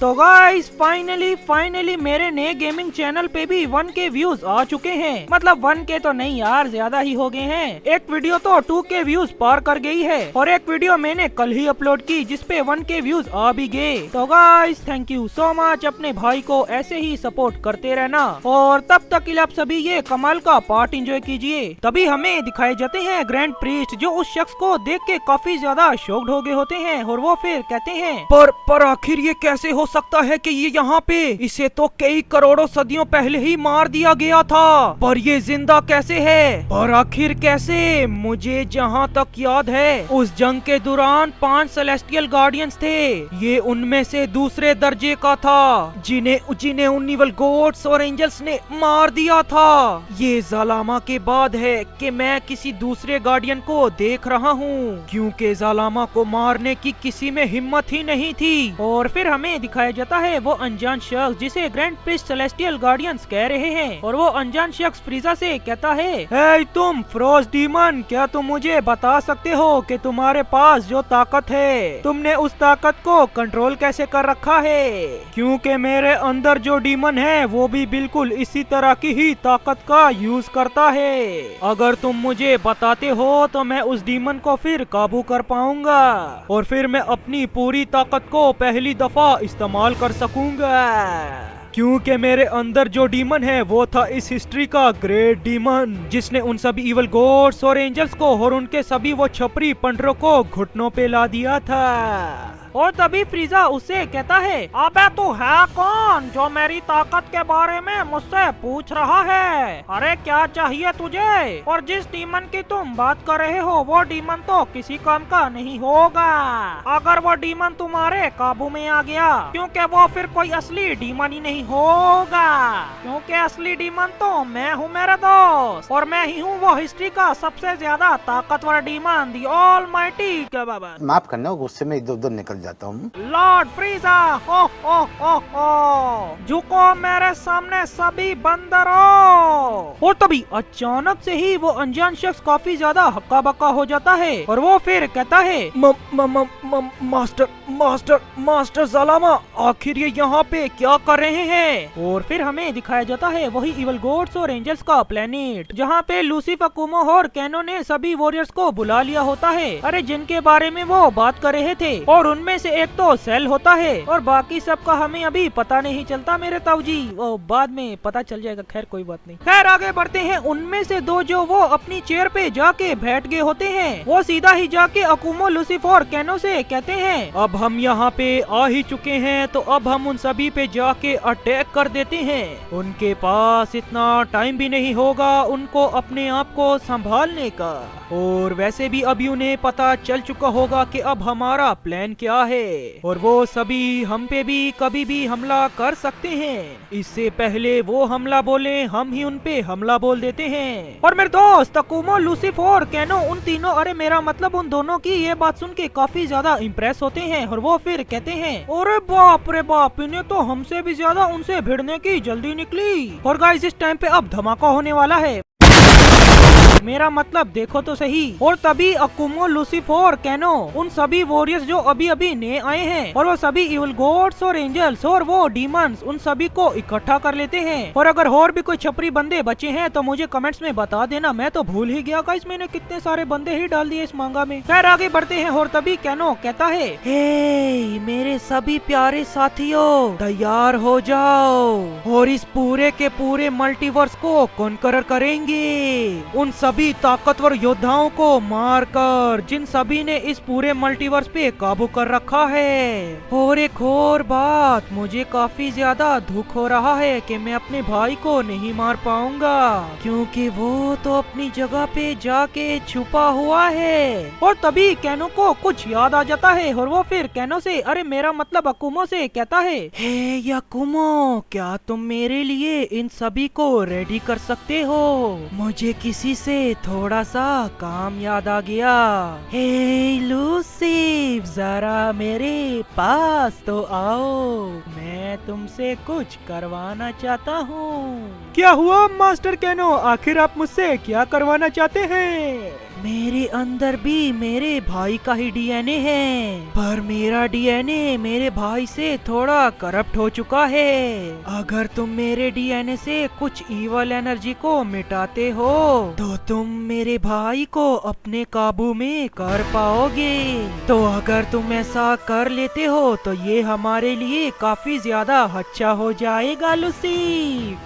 तो guys finally मेरे नए गेमिंग चैनल पे भी 1K व्यूज आ चुके हैं। मतलब 1K तो नहीं यार, ज्यादा ही हो गए हैं। एक वीडियो तो 2K व्यूज पार कर गई है और एक वीडियो मैंने कल ही अपलोड की जिसपे 1K व्यूज आ भी गए। तो guys thank you so much, अपने भाई को ऐसे ही सपोर्ट करते रहना और तब तक के लिए आप सभी ये कमाल का पार्ट एंजॉय कीजिए। तभी हमें दिखाए जाते हैं ग्रैंड प्रीस्ट, जो उस शख्स को देख के काफी ज्यादा शॉक्ड हो गए होते हैं और वो फिर कहते हैं पर आखिर ये कैसे हो सकता है कि ये यहाँ पे, इसे तो कई करोड़ों सदियों पहले ही मार दिया गया था, पर ये जिंदा कैसे है? पर आखिर कैसे? मुझे जहाँ तक याद है उस जंग के दौरान 5 सेलेस्टियल गार्डियंस थे। ये उनमें से दूसरे दर्जे का था जिन्हें उन इवल गॉड्स और एंजल्स ने मार दिया था। ये जालामा के बाद है कि मैं किसी दूसरे गार्डियन को देख रहा हूँ, क्योंकि जालामा को मारने की किसी में हिम्मत ही नहीं थी। और फिर हमें दिखाया जाता है वो अनजान शख्स जिसे ग्रैंड प्रीस्ट सेलेस्टियल गार्डियंस कह रहे हैं और वो अनजान शख्स फ्रीजा से कहता है, हे तुम फ्रोस्ट डीमन, क्या तुम मुझे बता सकते हो कि तुम्हारे पास जो ताकत है, तुमने उस ताकत को कंट्रोल कैसे कर रखा है? क्योंकि मेरे अंदर जो डीमन है वो भी बिल्कुल इसी तरह की ही ताकत का यूज करता है। अगर तुम मुझे बताते हो तो मैं उस डीमन को फिर काबू कर पाऊंगा और फिर मैं अपनी पूरी ताकत को पहली दफा इस्तेमाल कर सकूंगा। क्योंकि मेरे अंदर जो डीमन है वो था इस हिस्ट्री का ग्रेट डीमन, जिसने उन सभी इवल गॉड्स और एंजल्स को और उनके सभी वो छपरी पंडरों को घुटनों पे ला दिया था। और तभी फ्रीजा उससे कहता है, अबे तू है कौन जो मेरी ताकत के बारे में मुझसे पूछ रहा है? अरे क्या चाहिए तुझे? और जिस डीमन की तुम बात कर रहे हो वो डीमन तो किसी काम का नहीं होगा अगर वो डीमन तुम्हारे काबू में आ गया, क्योंकि वो फिर कोई असली डीमन ही नहीं होगा, क्योंकि असली डीमन तो मैं हूँ मेरे दोस्त, और मैं ही हूँ वो हिस्ट्री का सबसे ज्यादा ताकतवर डीमन, दी ऑलमाइटी। क्या बाबा माफ करना, गुस्से में इधर उधर निकल जाता हूँ। लॉर्ड फ्रीजा, हो झुको मेरे सामने सभी बंदरों। और तभी अचानक से ही वो अनजान शख्स काफी ज्यादा हक्का बक्का हो जाता है और वो फिर कहता है, मास्टर जालामा, आखिर ये यहाँ पे क्या कर रहे हैं? और फिर हमें दिखाया जाता है वही इवल गॉड्स और एंजल्स का प्लेनेट, जहाँ पे लूसीफर, कुमो और कैनो ने सभी वॉरियर्स को बुला लिया होता है। अरे जिनके बारे में वो बात कर रहे थे, और उनमें से एक तो सेल होता है और बाकी सब का हमें अभी पता नहीं चलता मेरे ताऊजी, वो बाद में पता चल जाएगा। खैर कोई बात नहीं, खैर आगे बढ़ते हैं। उनमें से दो जो वो अपनी चेयर पे जाके बैठ गए होते हैं, वो सीधा ही जाके अकुमो, लूसीफर और कैनो से कहते हैं, अब हम यहाँ पे आ ही चुके हैं तो अब हम उन सभी पे जाके अटैक कर देते हैं। उनके पास इतना टाइम भी नहीं होगा उनको अपने आप को संभालने का, और वैसे भी अभी उन्हें पता चल चुका होगा कि अब हमारा प्लान क्या है और वो सभी हम पे भी कभी भी हमला कर सकते हैं। इससे पहले वो हमला बोले हम ही उन पे हमला बोल देते हैं। और मेरे दोस्त अकुमो, लूसीफर, कैनो, उन तीनों, अरे मेरा मतलब उन दोनों की ये बात सुन के काफी ज्यादा इम्प्रेस होते हैं और वो फिर कहते हैं, अरे बाप रे बाप, इन्हें तो हमसे भी ज्यादा उनसे भिड़ने की जल्दी निकली। और गाइस इस टाइम पे अब धमाका होने वाला है, मेरा मतलब देखो तो सही। और तभी अकुमो, लूसीफर, कैनो, उन सभी वॉरियर्स जो अभी अभी नए आए हैं और वो सभी इवल गॉड्स और एंजल्स और वो डीमंस, उन सभी को इकट्ठा कर लेते हैं। और अगर और भी कोई छपरी बंदे बचे हैं तो मुझे कमेंट्स में बता देना, मैं तो भूल ही गया गाइस, मैंने कितने सारे बंदे ही डाल दिए इस मांगा में। खैर आगे बढ़ते हैं। और तभी कैनो कहता है, हे मेरे सभी प्यारे साथियों, तैयार हो जाओ और इस पूरे के पूरे मल्टीवर्स को कॉन्करर करेंगे, उन सभी ताकतवर योद्धाओं को मारकर जिन सभी ने इस पूरे मल्टीवर्स पे काबू कर रखा है। और एक और बात, मुझे काफी ज्यादा दुख हो रहा है कि मैं अपने भाई को नहीं मार पाऊंगा, क्योंकि वो तो अपनी जगह पे जाके छुपा हुआ है। और तभी कैनो को कुछ याद आ जाता है और वो फिर कैनो से, अरे मेरा मतलब अकुमो से कहता है, हे अकुमो, क्या तुम मेरे लिए इन सभी को रेडी कर सकते हो? मुझे किसी से थोड़ा सा काम याद आ गया। हे लूसी, जरा मेरे पास तो आओ, मैं तुमसे कुछ करवाना चाहता हूँ। क्या हुआ मास्टर कैनो, आखिर आप मुझसे क्या करवाना चाहते हैं? मेरे अंदर भी मेरे भाई का ही डीएनए है, पर मेरा डीएनए मेरे भाई से थोड़ा करप्ट हो चुका है। अगर तुम मेरे डीएनए से कुछ ईवल एनर्जी को मिटाते हो तो तुम मेरे भाई को अपने काबू में कर पाओगे। तो अगर तुम ऐसा कर लेते हो तो ये हमारे लिए काफी ज्यादा अच्छा हो जाएगा लूसी,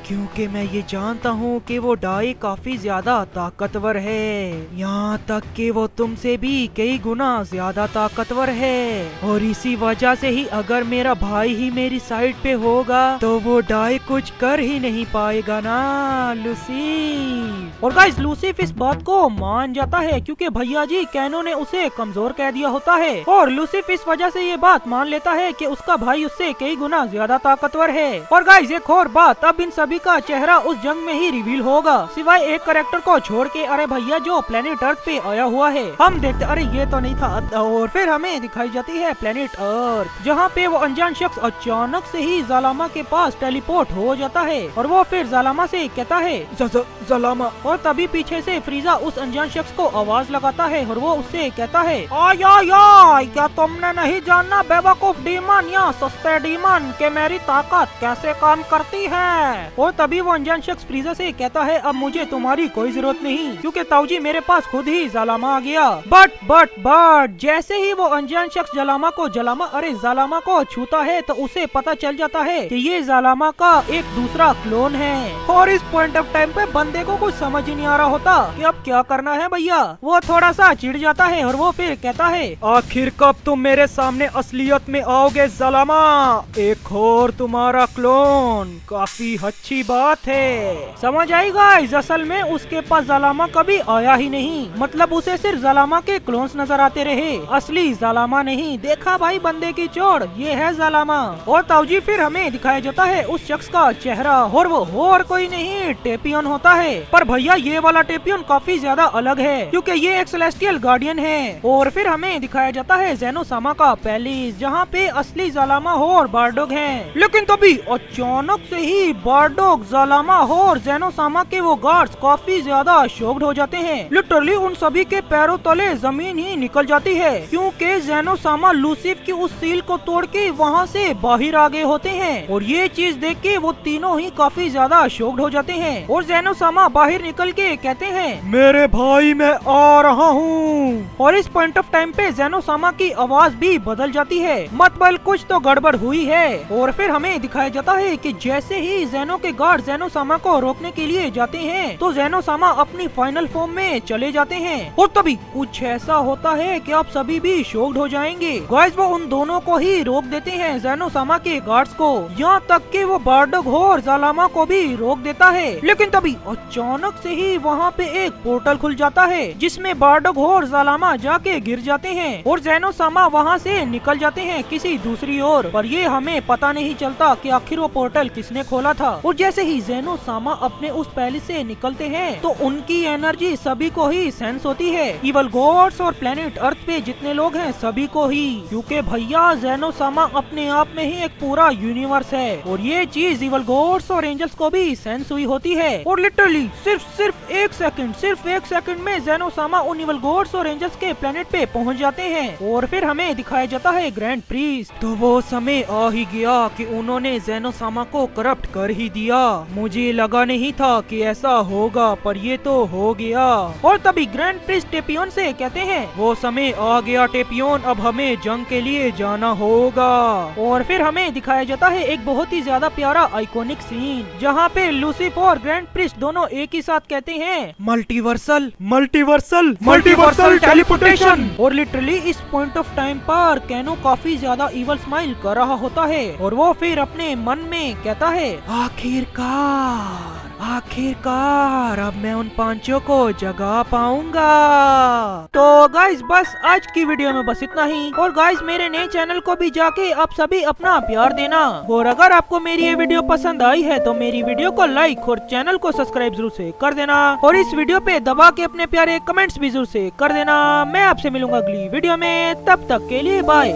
क्योंकि मैं ये जानता हूँ कि वो डाई काफी ज्यादा ताकतवर है, यहाँ तक कि वो तुमसे भी कई गुना ज्यादा ताकतवर है। और इसी वजह से ही अगर मेरा भाई ही मेरी साइड पे होगा तो वो डाई कुछ कर ही नहीं पाएगा ना लूसी। और गाइस लूसीफ इस बात को मान जाता है क्योंकि भैया जी कैनो ने उसे कमजोर कह दिया होता है, और लूसीफ इस वजह से ये बात मान लेता है कि उसका भाई उससे कई गुना ज्यादा ताकतवर है। और गाइस एक और बात, अब इन सभी का चेहरा उस जंग में ही रिवील होगा सिवाय एक कैरेक्टर को छोड़ के। अरे भैया जो प्लेनेट अर्थ पे आया हुआ है, हम देखते अरे ये तो नहीं था। और फिर हमें दिखाई जाती है प्लेनेट अर्थ, जहाँ पे वो अनजान शख्स अचानक से ही जालामा के पास टेलीपोर्ट हो जाता है और वो फिर जालामा से कहता है जालामा। और तभी पीछे से फ्रीजा उस अनजान शख्स को आवाज लगाता है और वो उससे कहता है क्या तुमने नहीं जानना बेवकूफ डीमन या सस्ते डीमन के मेरी ताकत कैसे काम करती है। और तभी वो अनजान शख्स फ्रीजा से कहता है अब मुझे तुम्हारी कोई जरूरत नहीं क्योंकि ताऊजी मेरे पास खुद ही जालामा आ गया। बट जैसे ही वो अनजान शख्स जालामा को छूता है तो उसे पता चल जाता है कि ये जालामा का एक दूसरा क्लोन है। और इस पॉइंट ऑफ टाइम पे बंदे को कुछ समझ ही नहीं आ रहा होता कि अब क्या करना है भैया। वो थोड़ा सा चिढ़ जाता है और वो फिर कहता है आखिर कब तुम मेरे सामने असलियत में आओगे जालामा, एक और तुम्हारा क्लोन, काफी अच्छी बात है। समझ आई गाइस, असल में उसके पास जालामा कभी आया ही नहीं, मतलब उसे सिर्फ जालामा के क्लोन्स नजर आते रहे, असली जालामा नहीं। देखा भाई बंदे की चोड़, ये है जालामा। और ताऊजी फिर हमें दिखाया जाता है उस शख्स का चेहरा और वो और कोई नहीं टेपियन होता है। पर भैया ये वाला टेपियन काफी ज्यादा अलग है क्योंकि ये एक सेलेस्टियल गार्डियन है। और फिर हमें दिखाया जाता है ज़ेनोसामा का पैलेस, जहाँ पे असली जालामा और बारडोग हैं। लेकिन तभी अचानक से ही बारडोग, जालामा और ज़ेनोसामा के वो गार्ड्स काफी ज्यादा शॉक्ड हो जाते हैं। लिटरली उन सभी के पैरों तले जमीन ही निकल जाती है क्योंकि ज़ेनोसामा लूसीफ की उस सील को तोड़ के वहाँ से बाहर आ गए होते हैं। और ये चीज देख के वो तीनों ही काफी ज्यादा शॉक्ड हो जाते हैं। और ज़ेनोसामा बाहर निकल के कहते हैं मेरे भाई मैं आ रहा हूँ। और इस पॉइंट ऑफ टाइम पे ज़ेनोसामा की आवाज भी बदल जाती है, मतलब कुछ तो गड़बड़ हुई है। और फिर हमें दिखाया जाता है कि जैसे ही ज़ेनो के गार्ड ज़ेनोसामा को रोकने के लिए जाते हैं तो ज़ेनोसामा अपनी फाइनल फॉर्म में चले जाते हैं। और तभी कुछ ऐसा होता है कि आप सभी भी शॉक्ड हो जाएंगे। गाइस वो उन दोनों को ही रोक देते हैं, ज़ेनोसामा के गार्ड्स को, यहाँ तक कि वो बारडोग और जालामा को भी रोक देता है। लेकिन तभी अचानक से ही वहाँ पे एक पोर्टल खुल जाता है जिसमें बारडोग और जालामा जाके गिर जाते हैं और ज़ेनोसामा वहाँ से निकल जाते हैं किसी दूसरी ओर। पर ये हमें पता नहीं चलता कि आखिर वो पोर्टल किसने खोला था। और जैसे ही ज़ेनोसामा अपने उस पैलेस से निकलते हैं तो उनकी एनर्जी सभी को ही सेंस होती है, इवल गॉड्स और प्लेनेट अर्थ पे जितने लोग हैं सभी को ही, क्योंकि भैया ज़ेनोसामा अपने आप में ही एक पूरा यूनिवर्स है। और ये चीज इवल गॉड्स और एंजल्स को भी सेंस हुई होती है। और लिटरली सिर्फ एक सेकंड में ज़ेनोसामा उन इवल गॉड्स और एंजल्स के प्लेनेट पे पहुंच जाते हैं। और फिर हमें दिखाया जाता है ग्रैंड प्रीस्ट। तो वो समय आ ही गया कि उन्होंने ज़ेनोसामा को करप्ट कर ही दिया। मुझे लगा नहीं था कि ऐसा होगा, पर ये तो हो गया। और तभी ग्रैंड प्रीस्ट टेपियन से कहते हैं वो समय आ गया टेपियन, अब हमें जंग के लिए जाना होगा। और फिर हमें दिखाया जाता है एक बहुत ही ज्यादा प्यारा आइकॉनिक सीन जहाँ पे लूसीफ और ग्रैंड प्रीस्ट दोनों एक ही साथ कहते हैं मल्टीवर्सल टेलीपोर्टेशन। और लिटरली इस पॉइंट ऑफ टाइम पर कैनो काफी ज्यादा इवल स्माइल कर रहा होता है और वो फिर अपने मन में कहता है आखिरकार अब मैं उन पांचों को जगा पाऊंगा। तो गाइस बस आज की वीडियो में बस इतना ही। और गाइस मेरे नए चैनल को भी जाके आप सभी अपना प्यार देना। और अगर आपको मेरी ये वीडियो पसंद आई है तो मेरी वीडियो को लाइक और चैनल को सब्सक्राइब जरूर से कर देना। और इस वीडियो पे दबा के अपने प्यारे कमेंट्स भी जरूर से कर देना। मैं आपसे मिलूंगा अगली वीडियो में, तब तक के लिए बाय।